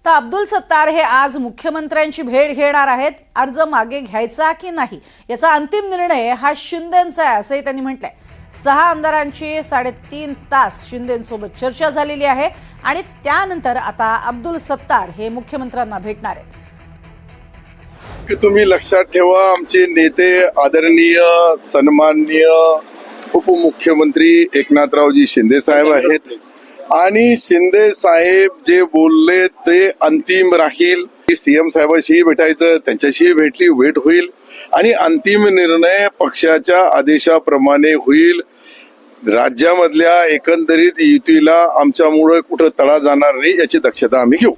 तर अब्दुल सत्तार हे आज मुख्यमंत्र्यांची भेट घेणार आहेत। अर्ज मागे घ्यायचा की नाही याचा अंतिम निर्णय हा शिंदेंचा आहे असंही त्यांनी म्हटलंय। 6 आमदारांची 3.5 तास शिंदेंसोबत चर्चा झालेली आहे आणि त्यानंतर आता अब्दुल सत्तार हे मुख्यमंत्र्यांना भेटणार आहेत। की तुम्ही लक्षात ठेवा, आमचे नेते आदरणीय सन्माननीय उपमुख्यमंत्री एकनाथरावजी शिंदे साहेब आहेत आणि शिंदे साहेब जे बोलले ते अंतिम राहील। सीएम साहेबांशी भेटायचं, त्यांच्याशी भेट होईल आणि अंतिम निर्णय पक्षाच्या आदेशाप्रमाणे होईल। राज्यामधल्या एकंदरीत युतीला आमच्यामुळे कुठं तडा जाणार नाही याची दक्षता आम्ही घेऊ।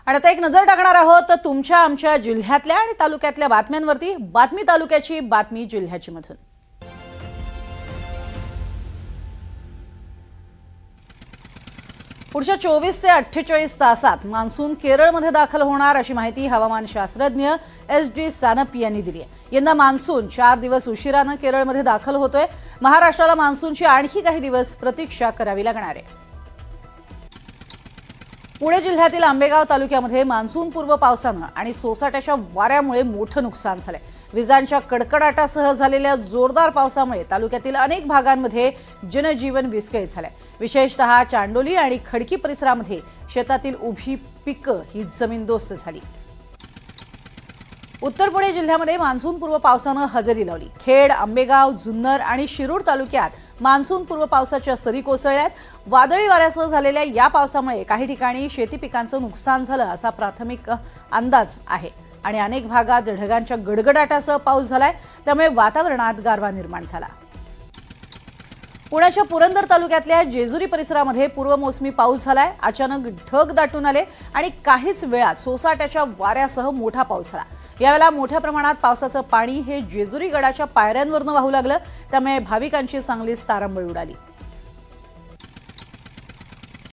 आणि आता एक नजर टाकणार आहोत तुमच्या आमच्या जिल्ह्यातल्या आणि तालुक्यातल्या बातम्यांवरती। बातमी तालुक्याची, बातमी जिल्ह्याची मधून। पुढच्या 24 ते 48 तासात मान्सून केरळमध्ये दाखल होणार अशी माहिती हवामान शास्त्रज्ञ SD सानप यांनी दिली आहे। यंदा मान्सून 4 दिवस उशिराने केरळमध्ये दाखल होतोय। महाराष्ट्राला मान्सूनची आणखी काही दिवस प्रतीक्षा करावी लागणार आहे। पुणे जिल्ह्यातील आंबेगाव तालुक्यामध्ये मान्सून पूर्व पावसाने आणि सोसाट्याच्या वाऱ्यामुळे मोठं नुकसान झालंय। विजांच्या कडकडाटासह झालेल्या जोरदार पावसामुळे तालुक्यातील अनेक भागांमध्ये जनजीवन विस्कळीत झालंय। विशेषतः चांडोली आणि खडकी परिसरामध्ये शेतातील उभी पिकं ही जमीनदोस्त झाली। उत्तर पुणे जिल्ह्यामध्ये मान्सून पूर्व पावसाने हजेरी लावली। खेड, आंबेगाव, जुन्नर आणि शिरूर तालुक्यात मान्सून पूर्व पावसाच्या सरी कोसळल्यात। वादळी वाऱ्यासह झालेल्या या पावसामुळे काही ठिकाणी शेती पिकांचं नुकसान झालं असा प्राथमिक अंदाज आहे आणि अनेक भागात ढगांच्या गडगडाटासह पाऊस झालाय, त्यामुळे वातावरणात गारवा निर्माण झाला। पुण्याच्या पुरंदर तालुक्यातल्या जेजुरी परिसरामध्ये पूर्वमोसमी पाऊस झालाय। अचानक ढग दाटून आले आणि काहीच वेळात सोसाट्याच्या वाऱ्यासह मोठा पाऊस झाला। यावेळेला मोठ्या प्रमाणात पावसाचं पाणी हे जेजुरी गडाच्या पायऱ्यांवरून वाहू लागलं, त्यामुळे भाविकांची चांगलीच तारंबळ उडाली।